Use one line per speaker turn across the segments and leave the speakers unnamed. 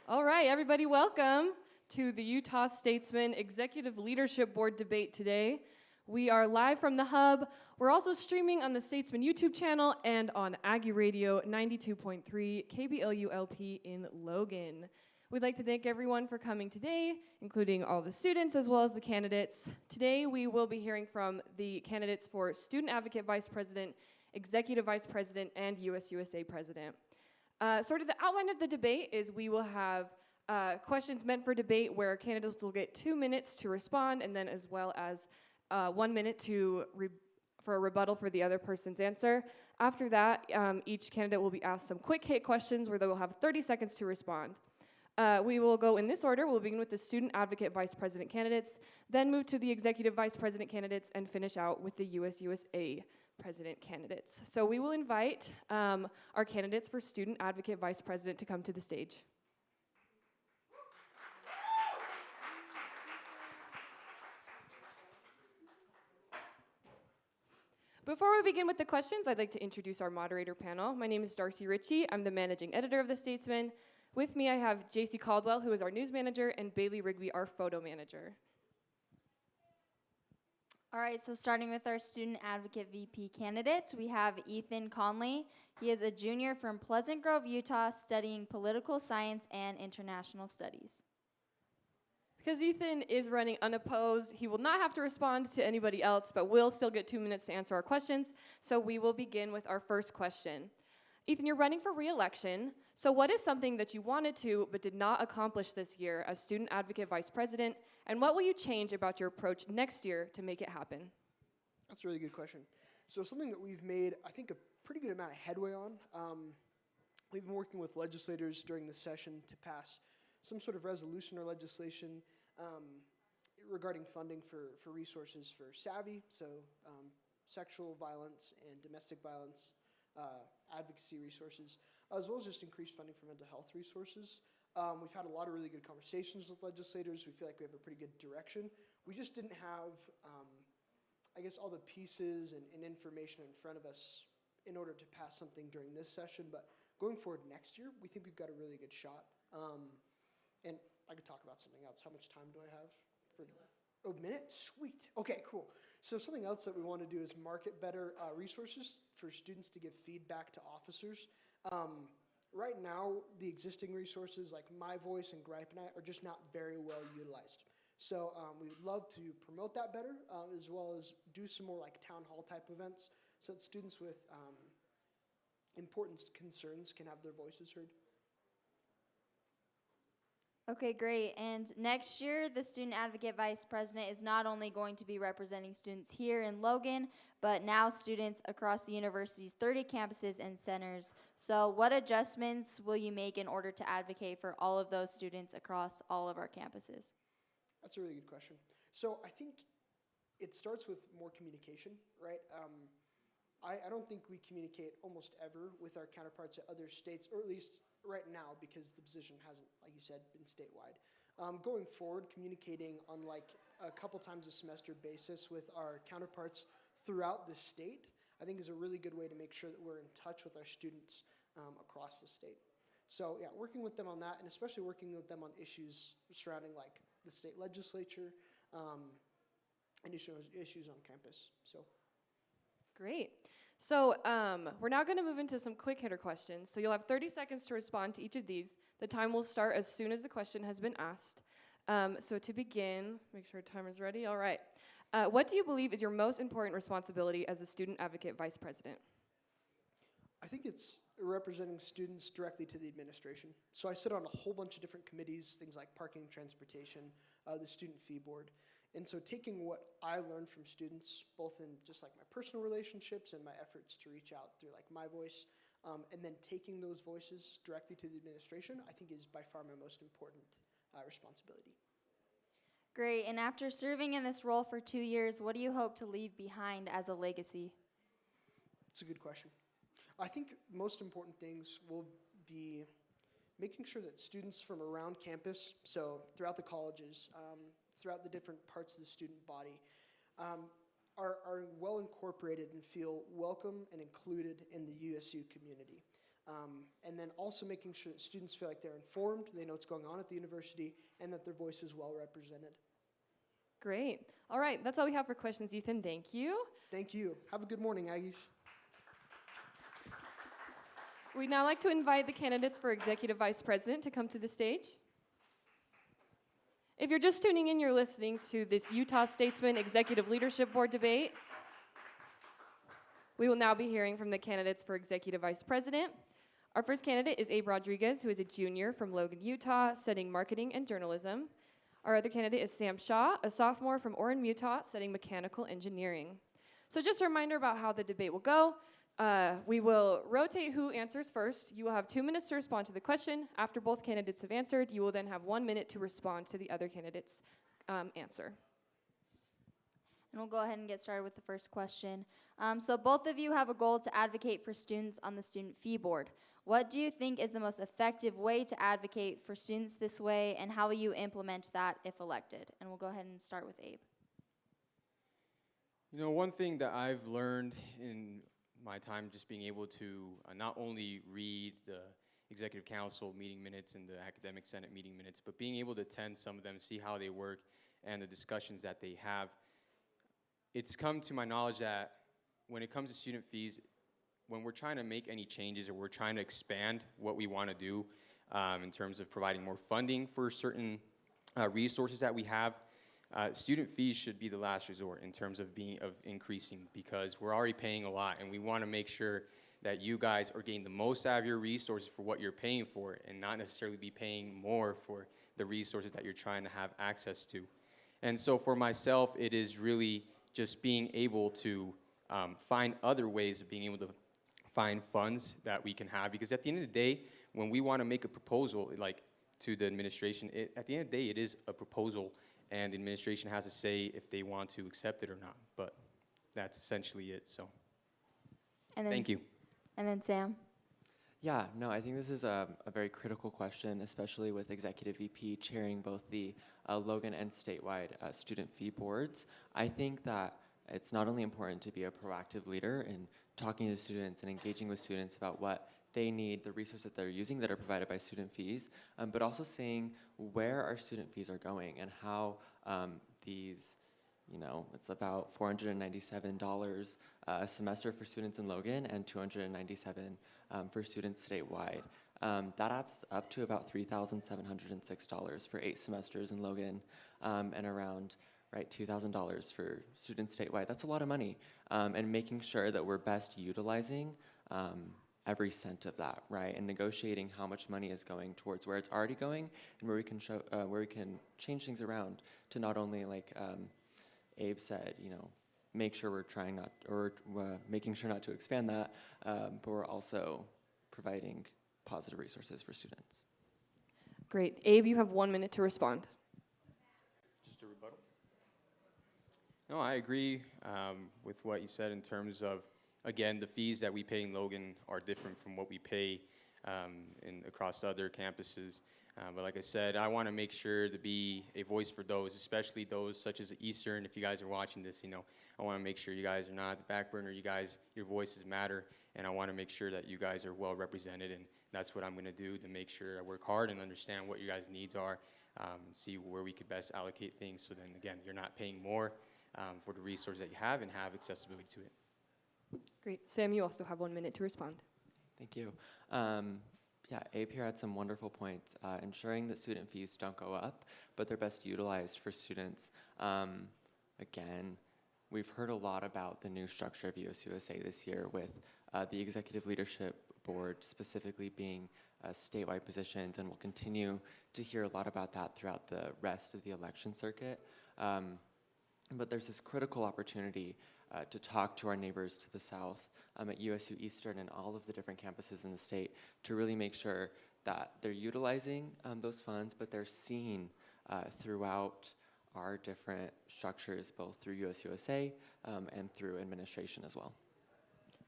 All right, everybody, welcome to the Utah Statesman Executive Leadership Board debate today. We are live from the Hub. We're also streaming on the Statesman YouTube channel and on Aggie Radio 92.3 KBLU-LP in Logan. We'd like to thank everyone for coming today, including all the students as well as the candidates. Today, we will be hearing from the candidates for Student Advocate Vice President, Executive Vice President, and USUSA President. Sort of the outline of the debate is we will have questions meant for debate where candidates will get 2 minutes to respond, and then as well as 1 minute for a rebuttal for the other person's answer. After that, each candidate will be asked some quick hit questions where they will have 30 seconds to respond. We will go in this order. We'll begin with the Student Advocate Vice President candidates, then move to the Executive Vice President candidates, and finish out with the USUSA President candidates. So we will invite our candidates for Student Advocate Vice President to come to the stage. Before we begin with the questions, I'd like to introduce our moderator panel. My name is Darcy Ritchie. I'm the managing editor of The Statesman. With me, I have JC Caldwell, who is our news manager, and Bailey Rigby, our photo manager.
All right, so starting with our Student Advocate VP candidates, we have Ethan Conley. He is a junior from Pleasant Grove, Utah, studying political science and international studies.
Because Ethan is running unopposed, he will not have to respond to anybody else, but will still get 2 minutes to answer our questions. So we will begin with our first question. Ethan, you're running for re-election. So what is something that you wanted to but did not accomplish this year as Student Advocate Vice President, and what will you change about your approach next year to make it happen?
That's a really good question. So something that we've made, I think, a pretty good amount of headway on. We've been working with legislators during this session to pass some sort of resolution or legislation regarding funding for resources for SAVI, so sexual violence and domestic violence advocacy resources, as well as just increased funding for mental health resources. We've had a lot of really good conversations with legislators. We feel like we have a pretty good direction. We just didn't have, I guess, all the pieces and information in front of us in order to pass something during this session. But going forward next year, we think we've got a really good shot. And I could talk about something else. How much time do I have? A minute? Sweet. Okay, cool. So something else that we want to do is market better resources for students to give feedback to officers. Right now, the existing resources like My Voice and Gripe Night are just not very well utilized. So we would love to promote that better, as well as do some more like town hall type events so that students with important concerns can have their voices heard.
Okay, great. And next year, the Student Advocate Vice President is not only going to be representing students here in Logan, but now students across the university's 30 campuses and centers. So what adjustments will you make in order to advocate for all of those students across all of our campuses?
That's a really good question. So I think it starts with more communication, right? I don't think we communicate almost ever with our counterparts at other states, or at least right now, because the position hasn't, like you said, been statewide. Going forward, communicating on like a couple times a semester basis with our counterparts throughout the state, I think is a really good way to make sure that we're in touch with our students across the state. So yeah, working with them on that, and especially working with them on issues surrounding like the state legislature and issues on campus. So.
Great. So we're now going to move into some quick hitter questions. So you'll have 30 seconds to respond to each of these. The time will start as soon as the question has been asked. So to begin, make sure timer is ready. All right. What do you believe is your most important responsibility as a Student Advocate Vice President?
I think it's representing students directly to the administration. So I sit on a whole bunch of different committees, things like parking and transportation, the student fee board. And so taking what I learned from students, both in just like my personal relationships and my efforts to reach out through like My Voice, and then taking those voices directly to the administration, I think is by far my most important responsibility.
Great. And after serving in this role for 2 years, what do you hope to leave behind as a legacy?
It's a good question. I think most important things will be making sure that students from around campus, so throughout the colleges, throughout the different parts of the student body, are well incorporated and feel welcome and included in the USU community. and then also making sure that students feel like they're informed, they know what's going on at the university, and that their voice is well represented.
Great. All right, that's all we have for questions, Ethan. Thank you.
Thank you. Have a good morning, Aggies.
We'd now like to invite the candidates for Executive Vice President to come to the stage. If you're just tuning in, you're listening to this Utah Statesman Executive Leadership Board debate. We will now be hearing from the candidates for Executive Vice President. Our first candidate is Abe Rodriguez, who is a junior from Logan, Utah, studying marketing and journalism. Our other candidate is Sam Shaw, a sophomore from Orem, Utah, studying mechanical engineering. So just a reminder about how the debate will go. We will rotate who answers first. You will have 2 minutes to respond to the question. After both candidates have answered, you will then have 1 minute to respond to the other candidate's answer.
And we'll go ahead and get started with the first question. So both of you have a goal to advocate for students on the Student Fee Board. What do you think is the most effective way to advocate for students this way, and how will you implement that if elected? And we'll go ahead and start with Abe.
You know, one thing that I've learned in my time just being able to not only read the Executive Council meeting minutes and the Academic Senate meeting minutes, but being able to attend some of them, see how they work, and the discussions that they have. It's come to my knowledge that when it comes to student fees, when we're trying to make any changes or we're trying to expand what we want to do in terms of providing more funding for certain resources that we have, student fees should be the last resort in terms of increasing, because we're already paying a lot, and we want to make sure that you guys are getting the most out of your resources for what you're paying for, and not necessarily be paying more for the resources that you're trying to have access to. And so for myself, it is really just being able to find other ways of being able to find funds that we can have, because at the end of the day, when we want to make a proposal like to the administration, at the end of the day, it is a proposal, and the administration has to say if they want to accept it or not. But that's essentially it. So thank you.
And then Sam.
Yeah, no, I think this is a very critical question, especially with Executive VP chairing both the Logan and statewide student fee boards. I think that it's not only important to be a proactive leader in talking to students and engaging with students about what they need, the resources that they're using that are provided by student fees, but also seeing where our student fees are going and how these, you know, it's about $497 a semester for students in Logan and $297 for students statewide. That adds up to about $3,706 for 8 semesters in Logan, and around $2,000 for students statewide. That's a lot of money, and making sure that we're best utilizing every cent of that, right? And negotiating how much money is going towards where it's already going and where we can change things around to not only, like Abe said, you know, make sure we're trying not, or making sure not to expand that, but we're also providing positive resources for students.
Great. Abe, you have 1 minute to respond.
Just a rebuttal? No, I agree with what you said in terms of, again, the fees that we pay in Logan are different from what we pay across other campuses. But like I said, I want to make sure to be a voice for those, especially those such as Eastern. If you guys are watching this, you know, I want to make sure you guys are not at the back burner. You guys, your voices matter, and I want to make sure that you guys are well represented, and that's what I'm going to do to make sure I work hard and understand what your guys' needs are, and see where we could best allocate things. So then, again, you're not paying more for the resources that you have and have accessibility to it.
Great. Sam, you also have 1 minute to respond.
Thank you. Yeah, Abe here had some wonderful points. Ensuring that student fees don't go up, but they're best utilized for students. Again, we've heard a lot about the new structure of USUSA this year, with the Executive Leadership Board specifically being statewide positions, and we'll continue to hear a lot about that throughout the rest of the election circuit. But there's this critical opportunity to talk to our neighbors to the south at USU Eastern and all of the different campuses in the state to really make sure that they're utilizing those funds, but they're seen throughout our different structures, both through USUSA and through administration as well.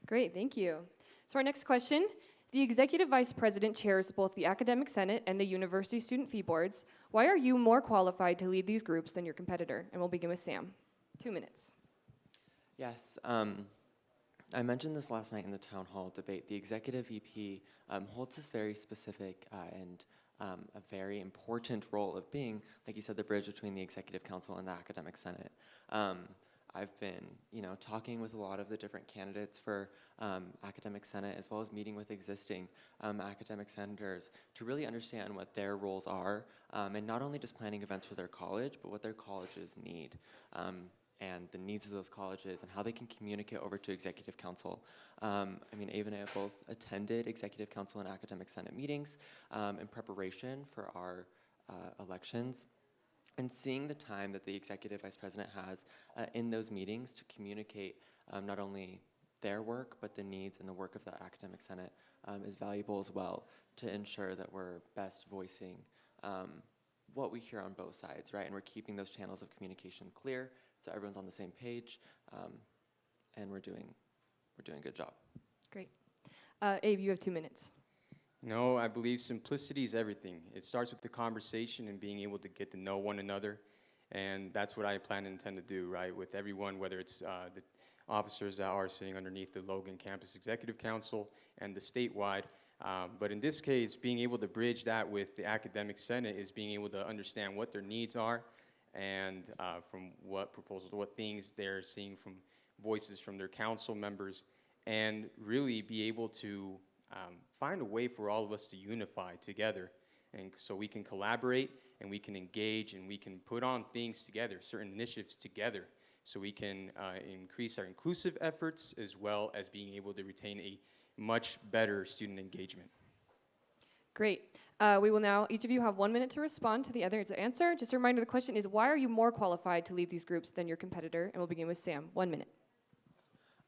Great, thank you. So our next question, the Executive Vice President chairs both the Academic Senate and the University Student Fee Boards. Why are you more qualified to lead these groups than your competitor? And we'll begin with Sam. 2 minutes.
Yes, I mentioned this last night in the town hall debate. The executive VP holds this very specific and a very important role of being, like you said, the bridge between the executive council and the academic senate. I've been, talking with a lot of the different candidates for academic senate, as well as meeting with existing academic senators to really understand what their roles are, and not only just planning events for their college, but what their colleges need. And the needs of those colleges and how they can communicate over to executive council. Abe and I have both attended executive council and academic senate meetings in preparation for our elections. And seeing the time that the executive vice president has in those meetings to communicate not only their work, but the needs and the work of the academic senate is valuable as well, to ensure that we're best voicing what we hear on both sides, right? And we're keeping those channels of communication clear, so everyone's on the same page, and we're doing a good job.
Great. Abe, you have 2 minutes.
No, I believe simplicity is everything. It starts with the conversation and being able to get to know one another, and that's what I plan and intend to do, right, with everyone, whether it's the officers that are sitting underneath the Logan Campus Executive Council and the statewide. But in this case, being able to bridge that with the academic senate is being able to understand what their needs are, and from what proposals, what things they're seeing from voices from their council members, and really be able to find a way for all of us to unify together, and so we can collaborate and we can engage and we can put on things together, certain initiatives together, so we can increase our inclusive efforts as well as being able to retain a much better student engagement.
Great. We will now, each of you have 1 minute to respond to the other's answer. Just a reminder, the question is, why are you more qualified to lead these groups than your competitor? And we'll begin with Sam. 1 minute.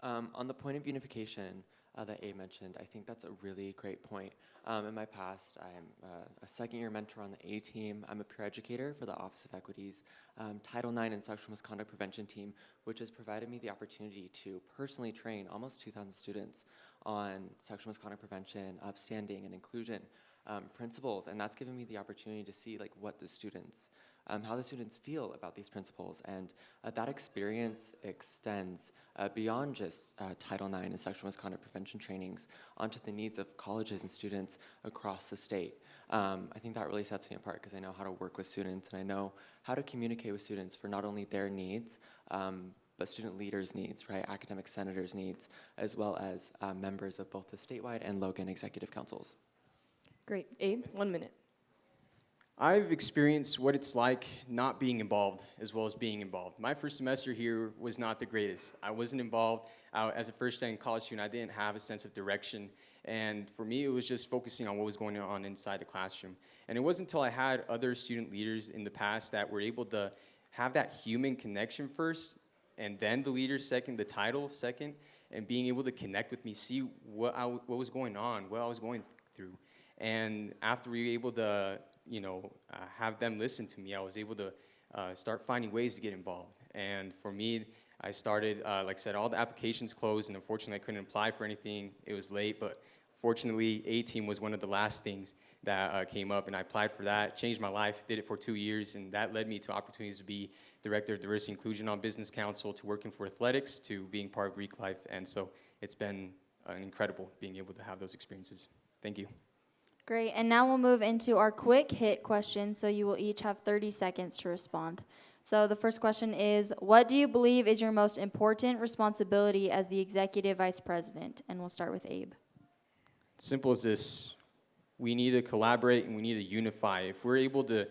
On the point of unification that Abe mentioned, I think that's a really great point. In my past, I'm a second-year mentor on the A team. I'm a peer educator for the Office of Equity's Title IX and Sexual Misconduct Prevention team, which has provided me the opportunity to personally train almost 2,000 students on sexual misconduct prevention, upstanding, and inclusion principles, and that's given me the opportunity to see what the students, how the students feel about these principles, and that experience extends beyond just Title IX and sexual misconduct prevention trainings onto the needs of colleges and students across the state. I think that really sets me apart because I know how to work with students and I know how to communicate with students for not only their needs, but student leaders' needs, right? Academic senators' needs, as well as members of both the statewide and Logan executive councils.
Great. Abe, 1 minute.
I've experienced what it's like not being involved as well as being involved. My first semester here was not the greatest. I wasn't involved. As a first-gen college student, I didn't have a sense of direction. And for me, it was just focusing on what was going on inside the classroom. And it wasn't until I had other student leaders in the past that were able to have that human connection first, and then the leaders second, the title second, and being able to connect with me, see what was going on, what I was going through. And after we were able to, have them listen to me, I was able to start finding ways to get involved. And for me, I started, like I said, all the applications closed, and unfortunately I couldn't apply for anything. It was late, but fortunately, A-Team was one of the last things that came up, and I applied for that, changed my life, did it for 2 years, and that led me to opportunities to be Director of Diversity and Inclusion on Business Council, to working for athletics, to being part of Greek life, and so it's been incredible being able to have those experiences. Thank you.
Great, and now we'll move into our quick hit questions, so you will each have 30 seconds to respond. So the first question is, what do you believe is your most important responsibility as the Executive Vice President? And we'll start with Abe.
Simple as this. We need to collaborate and we need to unify. If we're able to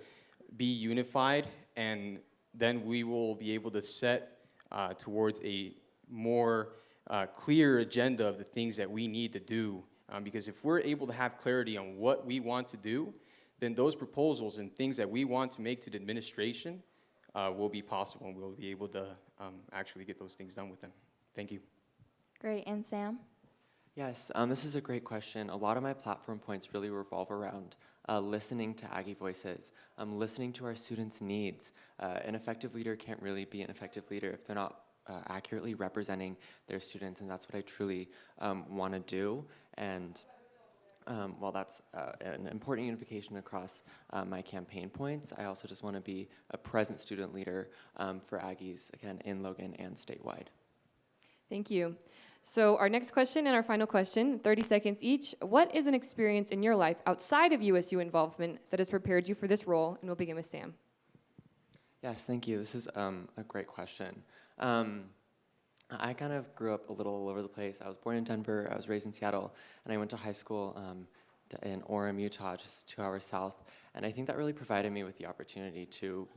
be unified, and then we will be able to set towards a more clear agenda of the things that we need to do. Because if we're able to have clarity on what we want to do, then those proposals and things that we want to make to the administration will be possible, and we'll be able to actually get those things done with them. Thank you.
Great, and Sam?
Yes, this is a great question. A lot of my platform points really revolve around listening to Aggie voices, listening to our students' needs. An effective leader can't really be an effective leader if they're not accurately representing their students, and that's what I truly want to do. And while that's an important unification across my campaign points, I also just want to be a present student leader for Aggies, again, in Logan and statewide.
Thank you. So our next question and our final question, 30 seconds each. What is an experience in your life outside of USU involvement that has prepared you for this role? And we'll begin with Sam.
Yes, thank you. This is a great question. I kind of grew up a little all over the place. I was born in Denver, I was raised in Seattle, and I went to high school in Orem, Utah, just 2 hours south. And I think that really provided me with the opportunity to,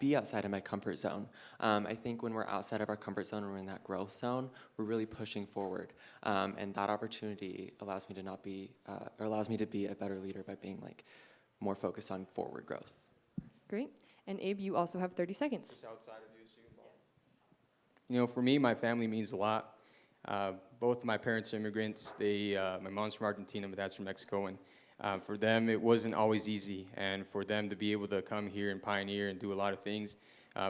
be outside of my comfort zone. I think when we're outside of our comfort zone and we're in that growth zone, we're really pushing forward. And that opportunity allows me to not be, or allows me to be a better leader by being more focused on forward growth.
Great. And Abe, you also have 30 seconds.
Just outside of USU. For me, my family means a lot. Both of my parents are immigrants. My mom's from Argentina, my dad's from Mexico, and for them, it wasn't always easy. And for them to be able to come here and pioneer and do a lot of things,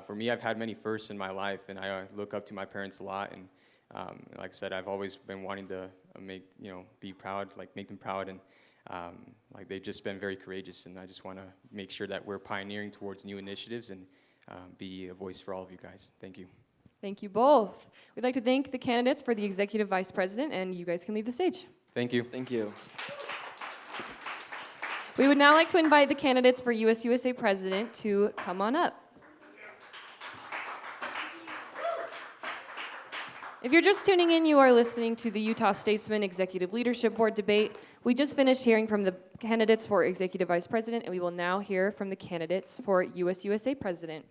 for me, I've had many firsts in my life, and I look up to my parents a lot. And like I said, I've always been wanting to be proud, make them proud, and they've just been very courageous. And I just want to make sure that we're pioneering towards new initiatives and be a voice for all of you guys. Thank you.
Thank you both. We'd like to thank the candidates for the Executive Vice President, and you guys can leave the stage.
Thank you.
Thank you.
We would now like to invite the candidates for USUSA President to come on up. If you're just tuning in, you are listening to the Utah Statesman Executive Leadership Board debate. We just finished hearing from the candidates for Executive Vice President, and we will now hear from the candidates for USUSA President.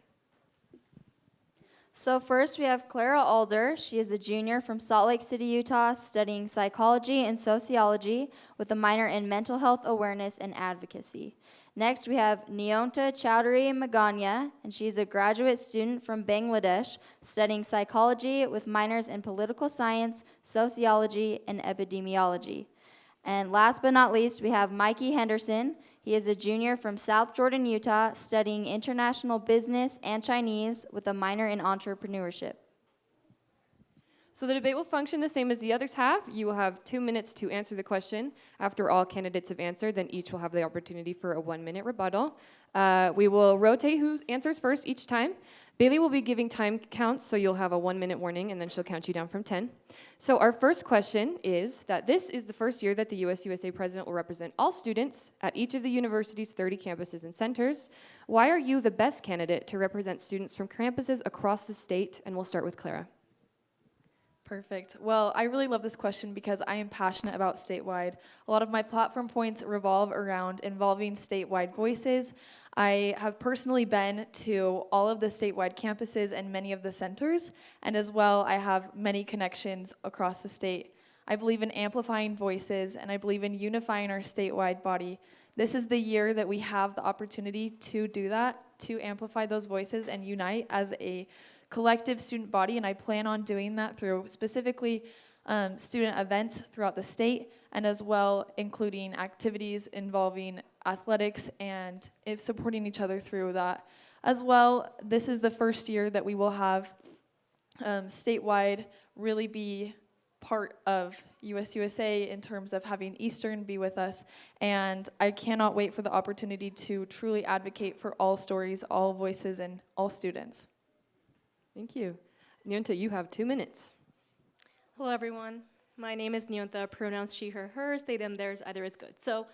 So first we have Clara Alder. She is a junior from Salt Lake City, Utah, studying psychology and sociology with a minor in mental health awareness and advocacy. Next we have Neonta Chowdhury Maganya, and she's a graduate student from Bangladesh, studying psychology with minors in political science, sociology, and epidemiology. And last but not least, we have Mikey Henderson. He is a junior from South Jordan, Utah, studying international business and Chinese with a minor in entrepreneurship.
So the debate will function the same as the others have. You will have 2 minutes to answer the question. After all candidates have answered, then each will have the opportunity for a 1-minute rebuttal. We will rotate who answers first each time. Bailey will be giving time counts, so you'll have a 1-minute warning, and then she'll count you down from 10. So our first question is that this is the first year that the USUSA President will represent all students at each of the university's 30 campuses and centers. Why are you the best candidate to represent students from campuses across the state? And we'll start with Clara.
Perfect. Well, I really love this question because I am passionate about statewide. A lot of my platform points revolve around involving statewide voices. I have personally been to all of the statewide campuses and many of the centers, and as well, I have many connections across the state. I believe in amplifying voices, and I believe in unifying our statewide body. This is the year that we have the opportunity to do that, to amplify those voices and unite as a collective student body, and I plan on doing that through specifically student events throughout the state, and as well including activities involving athletics and supporting each other through that. As well, this is the first year that we will have statewide really be part of USUSA in terms of having Eastern be with us, and I cannot wait for the opportunity to truly advocate for all stories, all voices, and all students.
Thank you. Nyonta, you have 2 minutes.
Hello, everyone. My name is Nyonta, pronouns she, her, hers, they, them, theirs, either is good. So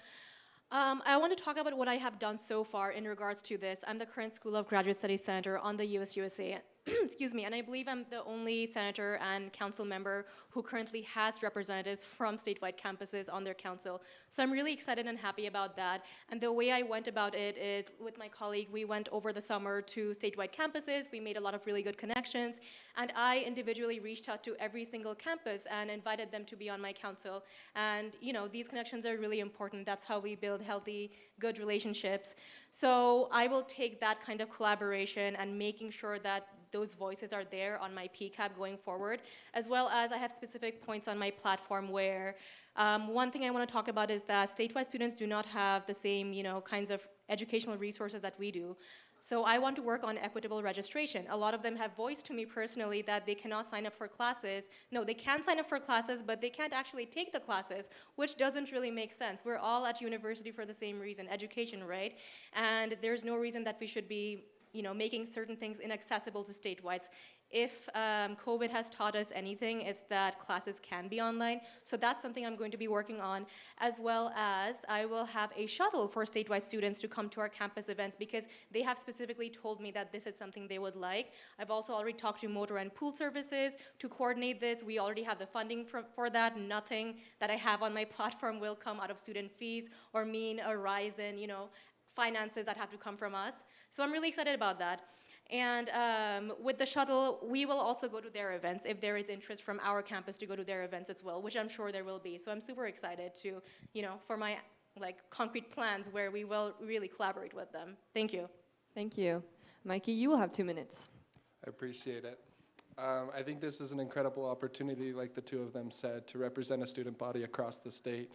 I want to talk about what I have done so far in regards to this. I'm the current School of Graduate Studies Senator on the USUSA, excuse me, and I believe I'm the only senator and council member who currently has representatives from statewide campuses on their council. So I'm really excited and happy about that. And the way I went about it is with my colleague, we went over the summer to statewide campuses, we made a lot of really good connections, and I individually reached out to every single campus and invited them to be on my council. And these connections are really important. That's how we build healthy, good relationships. So I will take that kind of collaboration and making sure that those voices are there on my PCAP going forward, as well as I have specific points on my platform where one thing I want to talk about is that statewide students do not have the same kinds of educational resources that we do. So I want to work on equitable registration. A lot of them have voiced to me personally that they cannot sign up for classes. No, they can sign up for classes, but they can't actually take the classes, which doesn't really make sense. We're all at university for the same reason, education, right? And there's no reason that we should be making certain things inaccessible to statewide. if COVID has taught us anything, it's that classes can be online. So that's something I'm going to be working on, as well as I will have a shuttle for statewide students to come to our campus events because they have specifically told me that this is something they would like. I've also already talked to motor and pool services to coordinate this. We already have the funding for that. Nothing that I have on my platform will come out of student fees or mean a rise in, finances that have to come from us. So I'm really excited about that. And with the shuttle, we will also go to their events if there is interest from our campus to go to their events as well, which I'm sure there will be. So I'm super excited to, for my concrete plans where we will really collaborate with them. Thank you.
Thank you. Mikey, you will have 2 minutes.
I appreciate it. I think this is an incredible opportunity, like the two of them said, to represent a student body across the state.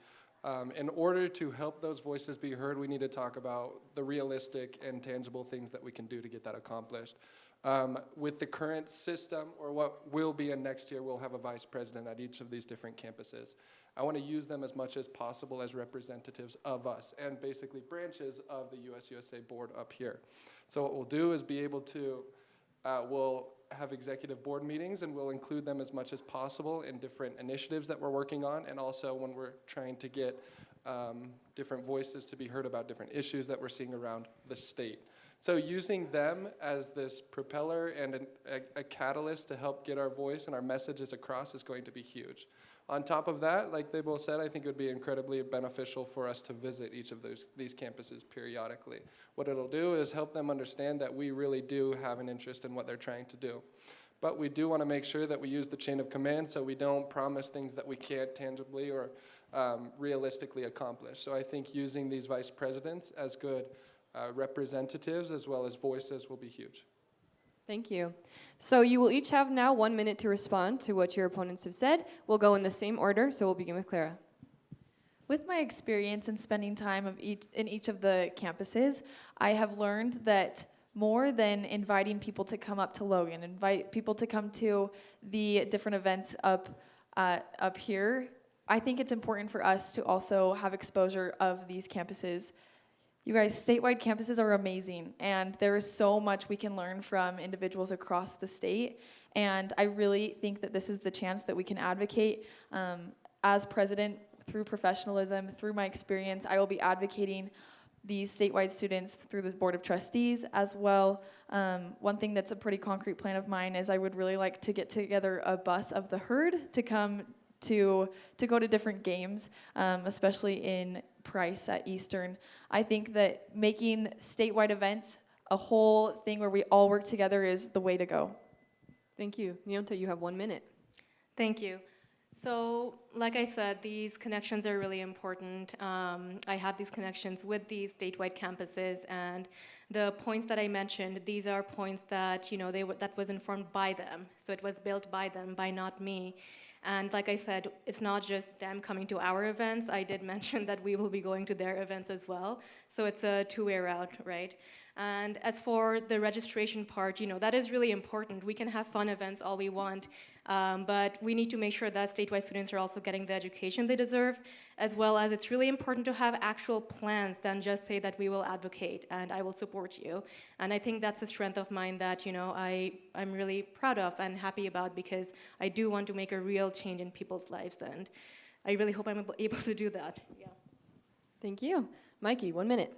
In order to help those voices be heard, we need to talk about the realistic and tangible things that we can do to get that accomplished. With the current system, or what will be in next year, we'll have a vice president at each of these different campuses. I want to use them as much as possible as representatives of us and basically branches of the USUSA board up here. So what we'll do is be able to, we'll have executive board meetings, and we'll include them as much as possible in different initiatives that we're working on, and also when we're trying to get different voices to be heard about different issues that we're seeing around the state. So using them as this propeller and a catalyst to help get our voice and our messages across is going to be huge. On top of that, like they both said, I think it would be incredibly beneficial for us to visit each of these campuses periodically. What it'll do is help them understand that we really do have an interest in what they're trying to do. But we do want to make sure that we use the chain of command so we don't promise things that we can't tangibly or realistically accomplish. So I think using these vice presidents as good representatives as well as voices will be huge.
Thank you. So you will each have now 1 minute to respond to what your opponents have said. We'll go in the same order, so we'll begin with Clara.
With my experience in spending time in each of the campuses, I have learned that more than inviting people to come up to Logan, invite people to come to the different events up here, I think it's important for us to also have exposure of these campuses. You guys, statewide campuses are amazing, and there is so much we can learn from individuals across the state, and I really think that this is the chance that we can advocate. As president, through professionalism, through my experience, I will be advocating these statewide students through the Board of Trustees as well. One thing that's a pretty concrete plan of mine is I would really like to get together a bus of the herd to come to go to different games, especially in Price at Eastern. I think that making statewide events a whole thing where we all work together is the way to go.
Thank you. Nyonta, you have 1 minute.
Thank you. So, like I said, these connections are really important. I have these connections with these statewide campuses, and the points that I mentioned, these are points that, that was informed by them. So it was built by them, by not me. And like I said, it's not just them coming to our events. I did mention that we will be going to their events as well. So it's a two-way route, right? And as for the registration part, that is really important. We can have fun events all we want, but we need to make sure that statewide students are also getting the education they deserve, as well as it's really important to have actual plans than just say that we will advocate and I will support you. And I think that's a strength of mine that, I'm really proud of and happy about because I do want to make a real change in people's lives, and I really hope I'm able to do that. Yeah.
Thank you. Mikey, 1 minute.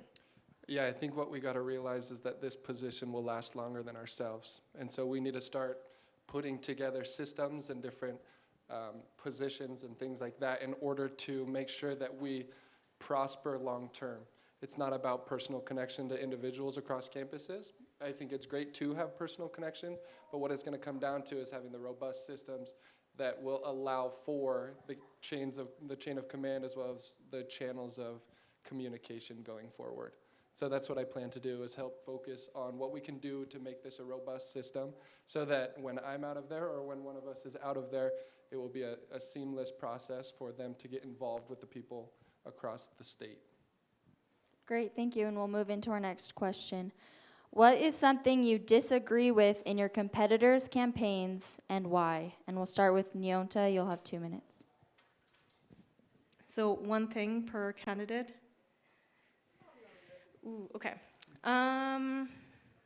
Yeah, I think what we got to realize is that this position will last longer than ourselves. And so we need to start putting together systems and different positions and things like that in order to make sure that we prosper long term. It's not about personal connection to individuals across campuses. I think it's great to have personal connections, but what it's going to come down to is having the robust systems that will allow for the chain of command as well as the channels of communication going forward. So that's what I plan to do, is help focus on what we can do to make this a robust system so that when I'm out of there or when one of us is out of there, it will be a seamless process for them to get involved with the people across the state.
Great, thank you, and we'll move into our next question. What is something you disagree with in your competitors' campaigns and why? And we'll start with Nyonta. You'll have 2 minutes.
So one thing per candidate. Ooh, okay.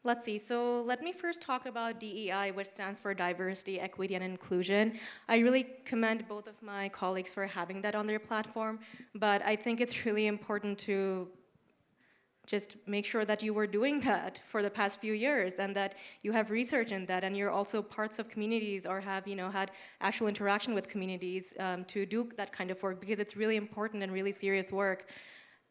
Let's see. So let me first talk about DEI, which stands for Diversity, Equity, and Inclusion. I really commend both of my colleagues for having that on their platform, but I think it's really important to just make sure that you were doing that for the past few years and that you have research in that and you're also parts of communities or have had actual interaction with communities to do that kind of work, because it's really important and really serious work.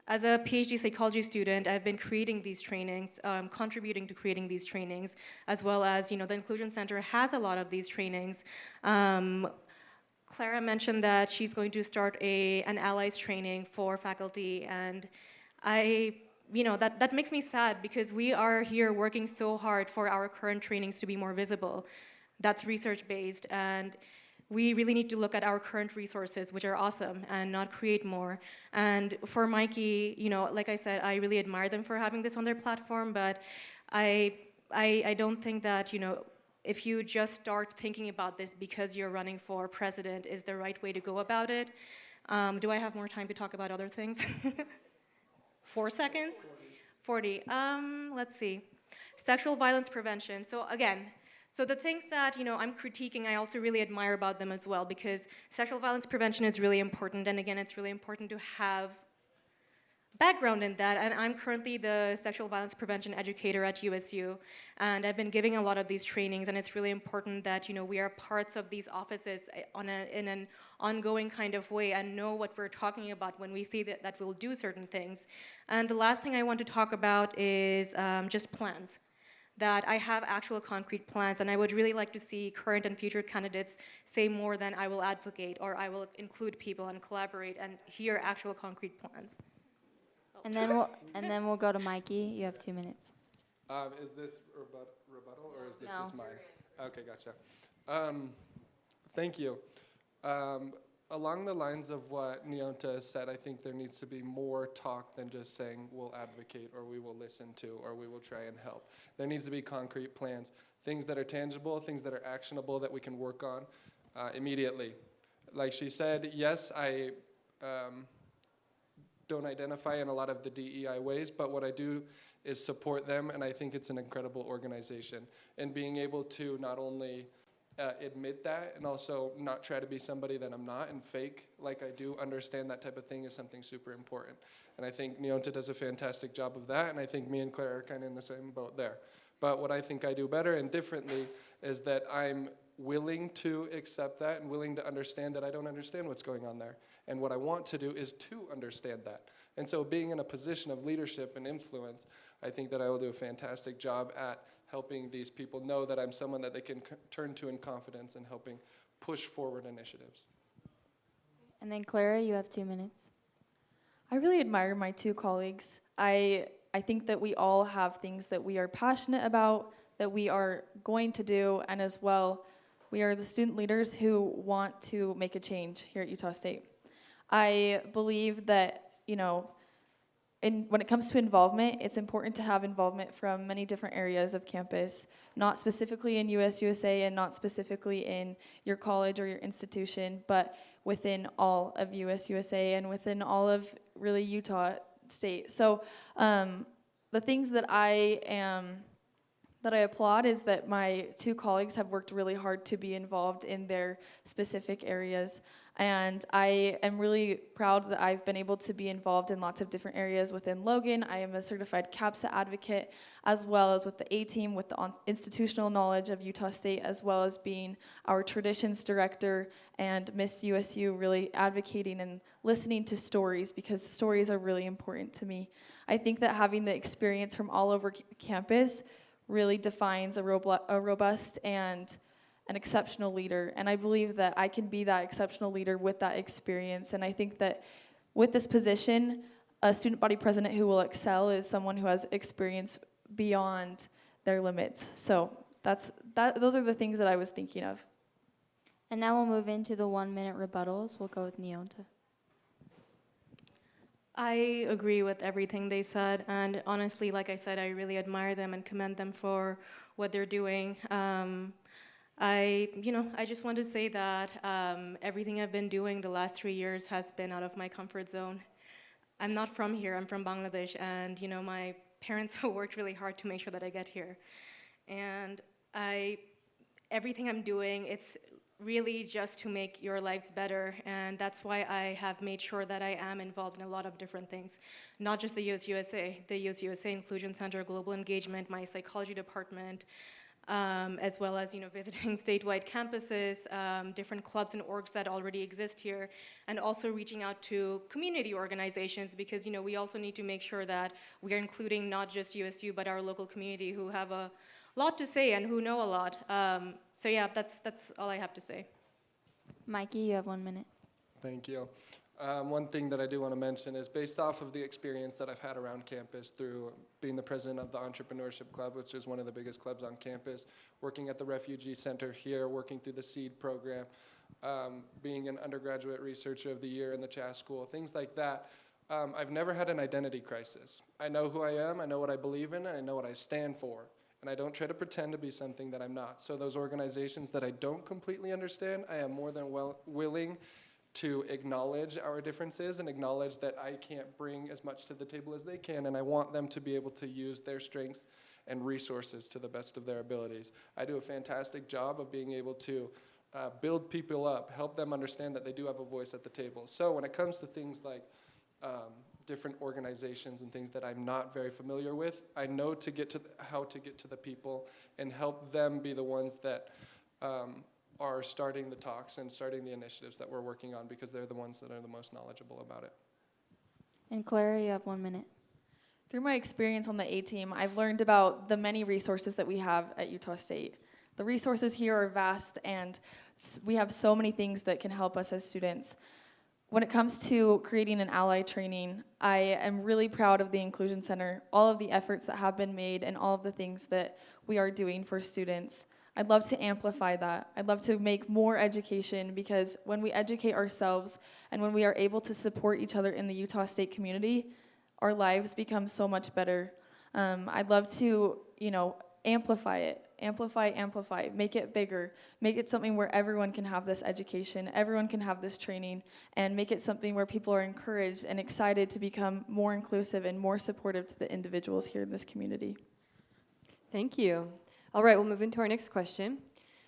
As a PhD psychology student, I've been creating these trainings, contributing to creating these trainings, as well as the Inclusion Center has a lot of these trainings. Clara mentioned that she's going to start an allies training for faculty, and that makes me sad because we are here working so hard for our current trainings to be more visible. That's research-based, and we really need to look at our current resources, which are awesome, and not create more. And for Mikey, like I said, I really admire them for having this on their platform, but I don't think that, if you just start thinking about this because you're running for president is the right way to go about it. Do I have more time to talk about other things? 4 seconds? 40. Let's see. Sexual violence prevention. So the things that I'm critiquing, I also really admire about them as well, because sexual violence prevention is really important, and again, it's really important to have background in that. And I'm currently the sexual violence prevention educator at USU, and I've been giving a lot of these trainings, and it's really important that we are parts of these offices in an ongoing kind of way and know what we're talking about when we say that we'll do certain things. And the last thing I want to talk about is just plans. That I have actual concrete plans, and I would really like to see current and future candidates say more than I will advocate or I will include people and collaborate and hear actual concrete plans.
And then we'll go to Mikey. You have 2 minutes.
Is this rebuttal or is this
No.
just mine? Okay, gotcha. Thank you. Along the lines of what Neonta said, I think there needs to be more talk than just saying we'll advocate or we will listen to or we will try and help. There needs to be concrete plans, things that are tangible, things that are actionable that we can work on immediately. Like she said, yes, I don't identify in a lot of the DEI ways, but what I do is support them, and I think it's an incredible organization. And being able to not only admit that and also not try to be somebody that I'm not and fake like I do, understand that type of thing is something super important. And I think Neonta does a fantastic job of that, and I think me and Claire are kind of in the same boat there. But what I think I do better and differently is that I'm willing to accept that and willing to understand that I don't understand what's going on there. And what I want to do is to understand that. And so being in a position of leadership and influence, I think that I will do a fantastic job at helping these people know that I'm someone that they can turn to in confidence and helping push forward initiatives.
And then Clara, you have 2 minutes.
I really admire my two colleagues. I think that we all have things that we are passionate about, that we are going to do, and as well, we are the student leaders who want to make a change here at Utah State. I believe that, when it comes to involvement, it's important to have involvement from many different areas of campus, not specifically in USUSA and not specifically in your college or your institution, but within all of USUSA and within all of really Utah State. So the things that I applaud is that my two colleagues have worked really hard to be involved in their specific areas. And I am really proud that I've been able to be involved in lots of different areas within Logan. I am a certified CAPSA advocate, as well as with the A-team, with the institutional knowledge of Utah State, as well as being our traditions director and Miss USU, really advocating and listening to stories, because stories are really important to me. I think that having the experience from all over campus really defines a robust and an exceptional leader, and I believe that I can be that exceptional leader with that experience. And I think that with this position, a student body president who will excel is someone who has experience beyond their limits. So those are the things that I was thinking of.
And now we'll move into the 1-minute rebuttals. We'll go with Neonta.
I agree with everything they said, and honestly, like I said, I really admire them and commend them for what they're doing. I just want to say that everything I've been doing the last 3 years has been out of my comfort zone. I'm not from here, I'm from Bangladesh, and my parents who worked really hard to make sure that I get here. And everything I'm doing, it's really just to make your lives better, and that's why I have made sure that I am involved in a lot of different things, not just the USUSA, the USUSA Inclusion Center, Global Engagement, my psychology department, as well as visiting statewide campuses, different clubs and orgs that already exist here, and also reaching out to community organizations, because we also need to make sure that we are including not just USU but our local community who have a lot to say and who know a lot. So yeah, that's all I have to say.
Mikey, you have 1 minute.
Thank you. One thing that I do want to mention is based off of the experience that I've had around campus through being the president of the Entrepreneurship Club, which is one of the biggest clubs on campus, working at the Refugee Center here, working through the SEED program, being an undergraduate researcher of the year in the CHAS school, things like that. I've never had an identity crisis. I know who I am, I know what I believe in, and I know what I stand for. And I don't try to pretend to be something that I'm not. So those organizations that I don't completely understand, I am more than willing to acknowledge our differences and acknowledge that I can't bring as much to the table as they can, and I want them to be able to use their strengths and resources to the best of their abilities. I do a fantastic job of being able to build people up, help them understand that they do have a voice at the table. So when it comes to things like different organizations and things that I'm not very familiar with, I know how to get to the people and help them be the ones that are starting the talks and starting the initiatives that we're working on, because they're the ones that are the most knowledgeable about it.
And Clara, you have 1 minute.
Through my experience on the A team, I've learned about the many resources that we have at Utah State. The resources here are vast, and we have so many things that can help us as students. When it comes to creating an ally training, I am really proud of the Inclusion Center, all of the efforts that have been made, and all of the things that we are doing for students. I'd love to amplify that. I'd love to make more education, because when we educate ourselves and when we are able to support each other in the Utah State community, our lives become so much better. I'd love to, amplify it. Amplify, make it bigger, make it something where everyone can have this education, everyone can have this training, and make it something where people are encouraged and excited to become more inclusive and more supportive to the individuals here in this community.
Thank you. All right, we'll move into our next question.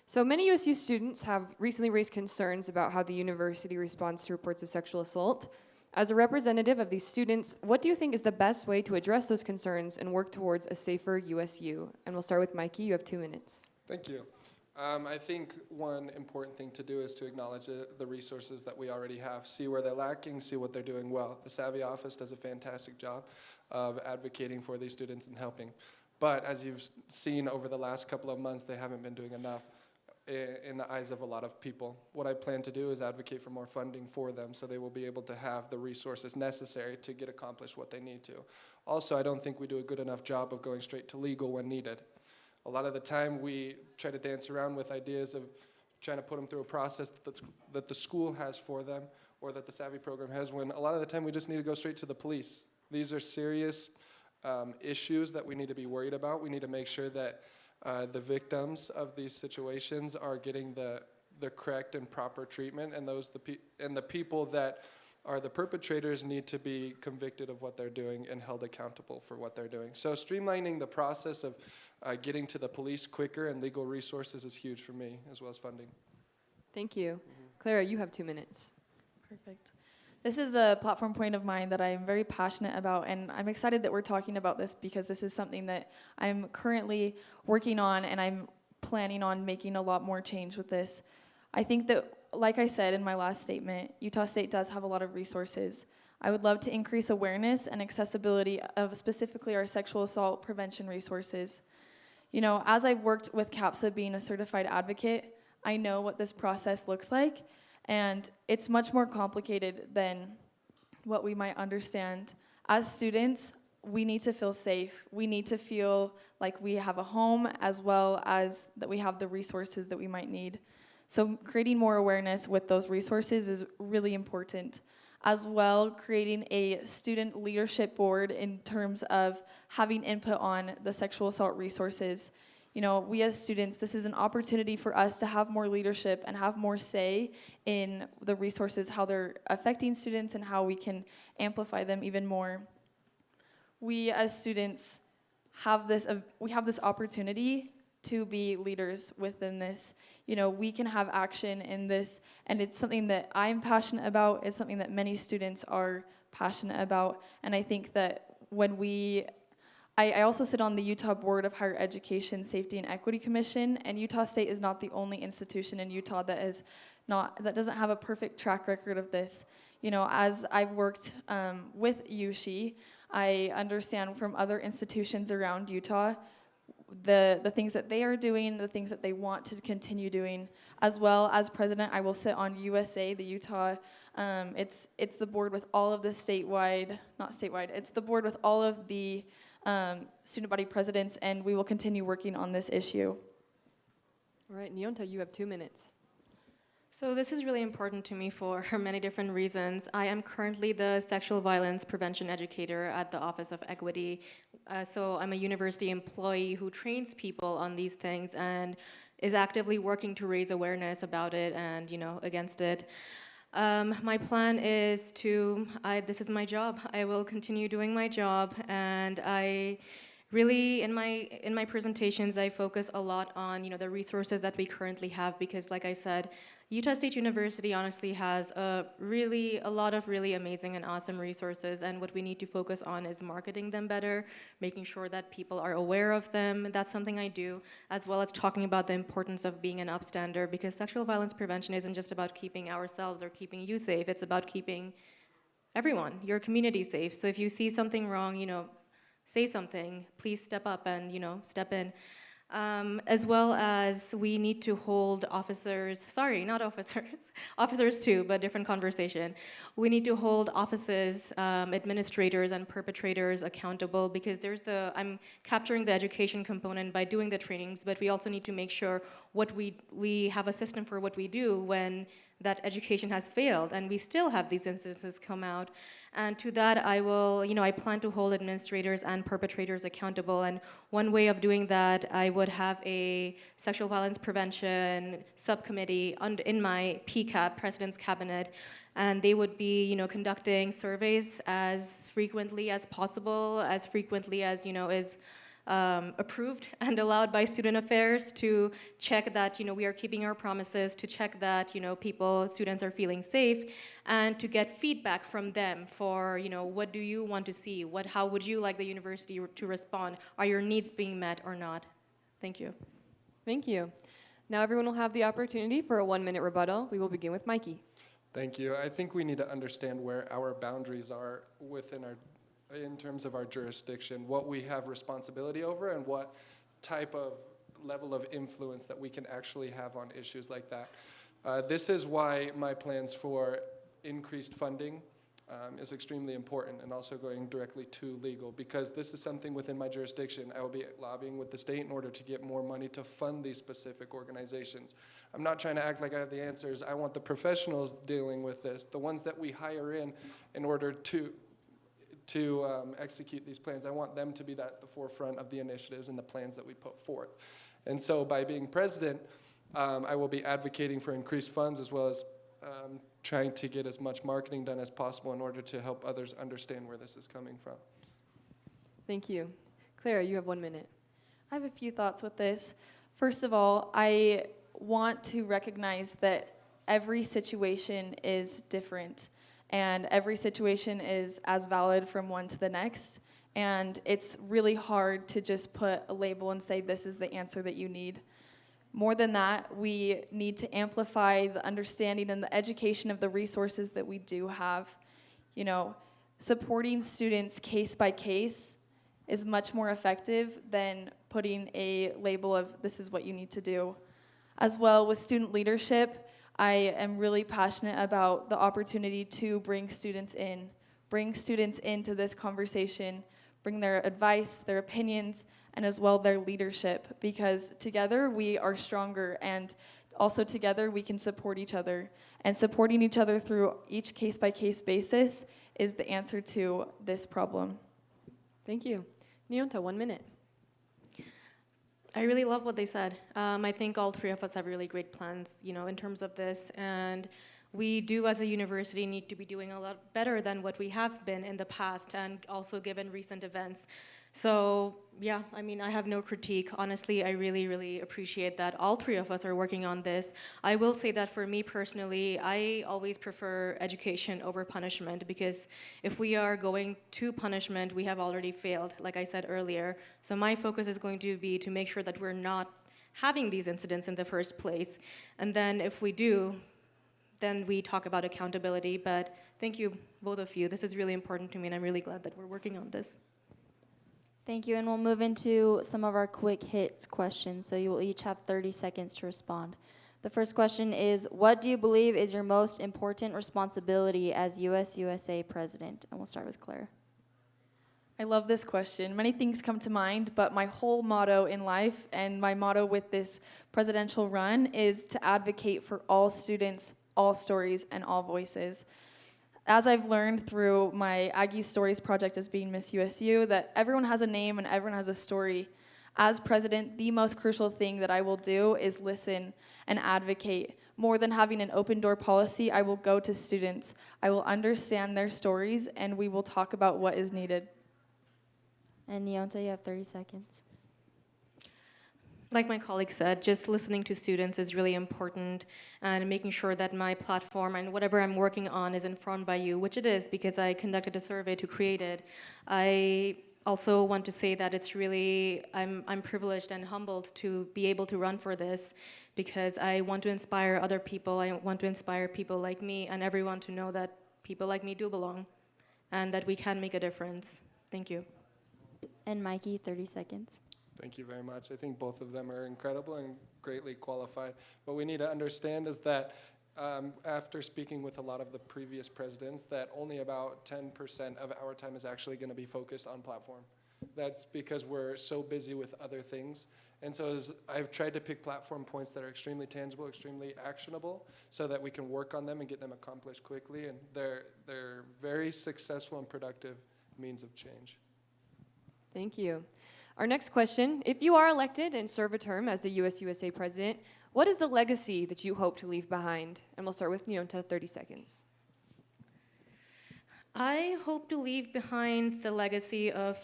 So many USU students have recently raised concerns about how the university responds to reports of sexual assault. As a representative of these students, what do you think is the best way to address those concerns and work towards a safer USU? And we'll start with Mikey. You have 2 minutes.
Thank you. I think one important thing to do is to acknowledge the resources that we already have, see where they're lacking, see what they're doing well. The Savvy office does a fantastic job of advocating for these students and helping. But as you've seen over the last couple of months, they haven't been doing enough in the eyes of a lot of people. What I plan to do is advocate for more funding for them so they will be able to have the resources necessary to get accomplished what they need to. Also, I don't think we do a good enough job of going straight to legal when needed. A lot of the time we try to dance around with ideas of trying to put them through a process that the school has for them or that the Savvy program has, when a lot of the time we just need to go straight to the police. These are serious issues that we need to be worried about. We need to make sure that the victims of these situations are getting the correct and proper treatment, and the people that are the perpetrators need to be convicted of what they're doing and held accountable for what they're doing. So streamlining the process of getting to the police quicker and legal resources is huge for me, as well as funding.
Thank you. Clara, you have 2 minutes.
Perfect. This is a platform point of mine that I'm very passionate about, and I'm excited that we're talking about this because this is something that I'm currently working on, and I'm planning on making a lot more change with this. I think that, like I said in my last statement, Utah State does have a lot of resources. I would love to increase awareness and accessibility of specifically our sexual assault prevention resources. As I've worked with CAPSA being a certified advocate, I know what this process looks like. And it's much more complicated than what we might understand. As students, we need to feel safe. We need to feel like we have a home, as well as that we have the resources that we might need. So creating more awareness with those resources is really important. As well, creating a student leadership board in terms of having input on the sexual assault resources. We as students, this is an opportunity for us to have more leadership and have more say in the resources, how they're affecting students and how we can amplify them even more. We as students have this opportunity to be leaders within this. You know, we can have action in this, and it's something that I'm passionate about. It's something that many students are passionate about, and I think that when I also sit on the Utah Board of Higher Education Safety and Equity Commission, and Utah State is not the only institution in Utah that doesn't have a perfect track record of this. You know, as I've worked with USHE, I understand from other institutions around Utah the things that they are doing, the things that they want to continue doing. As well as president, I will sit on USA, the Utah. It's the board with all of the it's the board with all of the student body presidents, and we will continue working on this issue.
All right, Nyonta, you have 2 minutes.
So this is really important to me for many different reasons. I am currently the sexual violence prevention educator at the Office of Equity. So I'm a university employee who trains people on these things and is actively working to raise awareness about it and, you know, against it. My plan is this is my job. I will continue doing my job, and I really, in my presentations, I focus a lot on, you know, the resources that we currently have, because like I said, Utah State University honestly has a lot of really amazing and awesome resources, and what we need to focus on is marketing them better, making sure that people are aware of them. That's something I do, as well as talking about the importance of being an upstander, because sexual violence prevention isn't just about keeping ourselves or keeping you safe, it's about keeping everyone, your community safe. So if you see something wrong, you know, say something, please step up and, you know, step in. As well as we need to hold officers too, but different conversation. We need to hold offices, administrators and perpetrators accountable, because I'm capturing the education component by doing the trainings, but we also need to make sure we have a system for what we do when that education has failed and we still have these instances come out. And to that, I plan to hold administrators and perpetrators accountable. And one way of doing that, I would have a sexual violence prevention subcommittee in my PCAB, President's Cabinet, and they would be, you know, conducting surveys as frequently as possible, as frequently as, you know, is approved and allowed by Student Affairs, to check that, you know, we are keeping our promises, to check that, you know, students are feeling safe, and to get feedback from them for, you know, what do you want to see? How would you like the university to respond? Are your needs being met or not? Thank you.
Thank you. Now everyone will have the opportunity for a 1-minute rebuttal. We will begin with Mikey.
Thank you. I think we need to understand where our boundaries are in terms of our jurisdiction, what we have responsibility over, and what type of level of influence that we can actually have on issues like that. This is why my plans for increased funding is extremely important, and also going directly to legal, because this is something within my jurisdiction. I will be lobbying with the state in order to get more money to fund these specific organizations. I'm not trying to act like I have the answers. I want the professionals dealing with this, the ones that we hire in order to execute these plans. I want them to be at the forefront of the initiatives and the plans that we put forth. And so by being president, I will be advocating for increased funds, as well as trying to get as much marketing done as possible in order to help others understand where this is coming from.
Thank you. Clara, you have 1 minute.
I have a few thoughts with this. First of all, I want to recognize that every situation is different, and every situation is as valid from one to the next. And it's really hard to just put a label and say this is the answer that you need. More than that, we need to amplify the understanding and the education of the resources that we do have. You know, supporting students case by case is much more effective than putting a label of this is what you need to do. As well, with student leadership, I am really passionate about the opportunity to bring students into this conversation, bring their advice, their opinions, and as well their leadership, because together we are stronger, and also together we can support each other. And supporting each other through each case-by-case basis is the answer to this problem.
Thank you. Nyonta, 1 minute.
I really love what they said. I think all three of us have really great plans, you know, in terms of this, and we do as a university need to be doing a lot better than what we have been in the past, and also given recent events. So yeah, I mean, I have no critique. Honestly, I really, really appreciate that all three of us are working on this. I will say that for me personally, I always prefer education over punishment, because if we are going to punishment, we have already failed, like I said earlier. So my focus is going to be to make sure that we're not having these incidents in the first place. And then if we do, then we talk about accountability. But thank you, both of you. This is really important to me, and I'm really glad that we're working on this.
Thank you, and we'll move into some of our quick hits questions, so you will each have 30 seconds to respond. The first question is, what do you believe is your most important responsibility as USUSA president? And we'll start with Claire.
I love this question. Many things come to mind, but my whole motto in life and my motto with this presidential run is to advocate for all students, all stories, and all voices. As I've learned through my Aggie Stories project as being Miss USU, that everyone has a name and everyone has a story. As president, the most crucial thing that I will do is listen and advocate. More than having an open door policy, I will go to students. I will understand their stories, and we will talk about what is needed.
And Neonta, you have 30 seconds.
Like my colleague said, just listening to students is really important, and making sure that my platform and whatever I'm working on is informed by you, which it is because I conducted a survey to create it. I also want to say that it's really, I'm privileged and humbled to be able to run for this, because I want to inspire other people. I want to inspire people like me and everyone to know that people like me do belong and that we can make a difference. Thank you.
And Mikey, 30 seconds.
Thank you very much. I think both of them are incredible and greatly qualified. What we need to understand is that after speaking with a lot of the previous presidents, that only about 10% of our time is actually going to be focused on platform. That's because we're so busy with other things. And so I've tried to pick platform points that are extremely tangible, extremely actionable, so that we can work on them and get them accomplished quickly. And they're very successful and productive means of change.
Thank you. Our next question, if you are elected and serve a term as the USUSA president, what is the legacy that you hope to leave behind? And we'll start with Neonta, 30 seconds.
I hope to leave behind the legacy of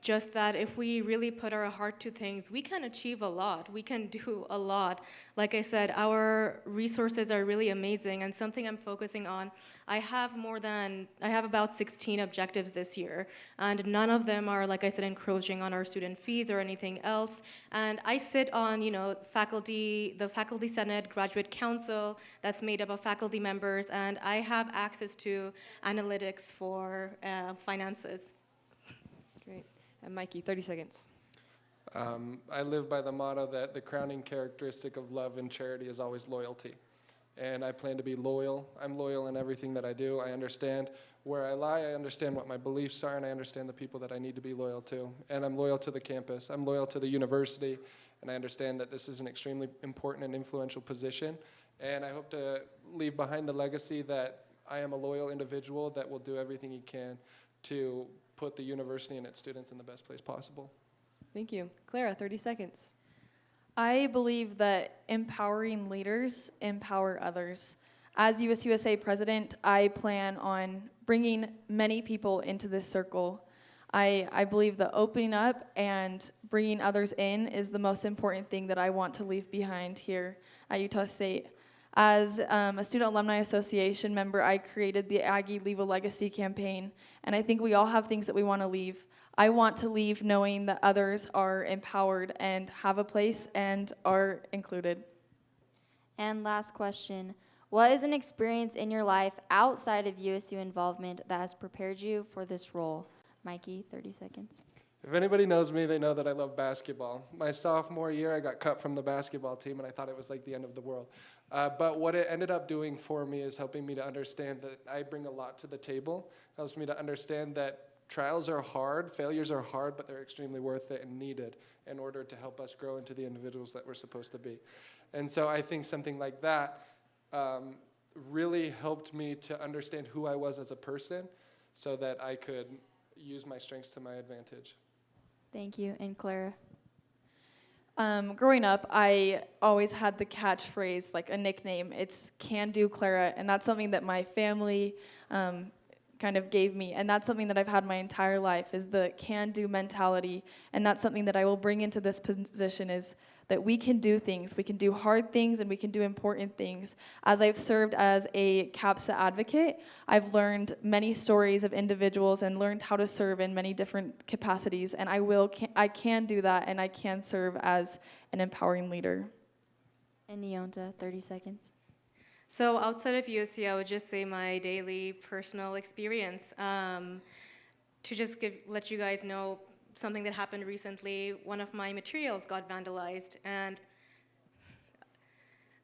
just that if we really put our heart to things, we can achieve a lot. We can do a lot. Like I said, our resources are really amazing, and something I'm focusing on, I have about 16 objectives this year, and none of them are, like I said, encroaching on our student fees or anything else. And I sit on, the Faculty Senate Graduate Council that's made up of faculty members, and I have access to analytics for finances.
Great. And Mikey, 30 seconds.
I live by the motto that the crowning characteristic of love and charity is always loyalty. And I plan to be loyal. I'm loyal in everything that I do. I understand where I lie. I understand what my beliefs are, and I understand the people that I need to be loyal to. And I'm loyal to the campus. I'm loyal to the university, and I understand that this is an extremely important and influential position. And I hope to leave behind the legacy that I am a loyal individual that will do everything he can to put the university and its students in the best place possible.
Thank you. Clara, 30 seconds.
I believe that empowering leaders empower others. As USUSA president, I plan on bringing many people into this circle. I believe that opening up and bringing others in is the most important thing that I want to leave behind here at Utah State. As a Student Alumni Association member, I created the Aggie Leave a Legacy campaign, and I think we all have things that we want to leave. I want to leave knowing that others are empowered and have a place and are included.
And last question, what is an experience in your life outside of USU involvement that has prepared you for this role? Mikey, 30 seconds.
If anybody knows me, they know that I love basketball. My sophomore year, I got cut from the basketball team, and I thought it was like the end of the world. But what it ended up doing for me is helping me to understand that I bring a lot to the table. It helps me to understand that trials are hard, failures are hard, but they're extremely worth it and needed in order to help us grow into the individuals that we're supposed to be. And so I think something like that really helped me to understand who I was as a person so that I could use my strengths to my advantage.
Thank you. And Clara?
Growing up, I always had the catchphrase, like a nickname. It's Can Do Clara, and that's something that my family kind of gave me, and that's something that I've had my entire life, is the can-do mentality, and that's something that I will bring into this position, is that we can do things. We can do hard things and we can do important things. As I've served as a CAPSA advocate, I've learned many stories of individuals and learned how to serve in many different capacities, and I can do that, and I can serve as an empowering leader.
And Neonta, 30 seconds.
So outside of USC, I would just say my daily personal experience. To just let you guys know something that happened recently, one of my materials got vandalized, and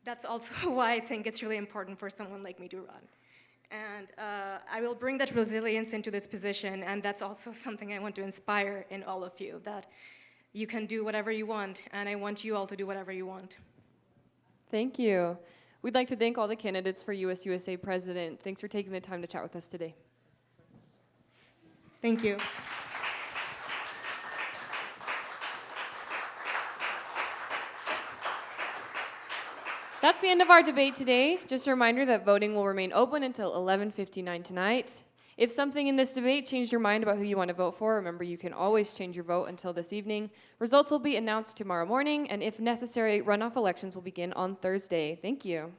that's also why I think it's really important for someone like me to run. And I will bring that resilience into this position, and that's also something I want to inspire in all of you, that you can do whatever you want, and I want you all to do whatever you want.
Thank you. We'd like to thank all the candidates for USUSA President. Thanks for taking the time to chat with us today.
Thank you.
That's the end of our debate today. Just a reminder that voting will remain open until 11:59 tonight. If something in this debate changed your mind about who you want to vote for, remember you can always change your vote until this evening. Results will be announced tomorrow morning, and if necessary, runoff elections will begin on Thursday. Thank you.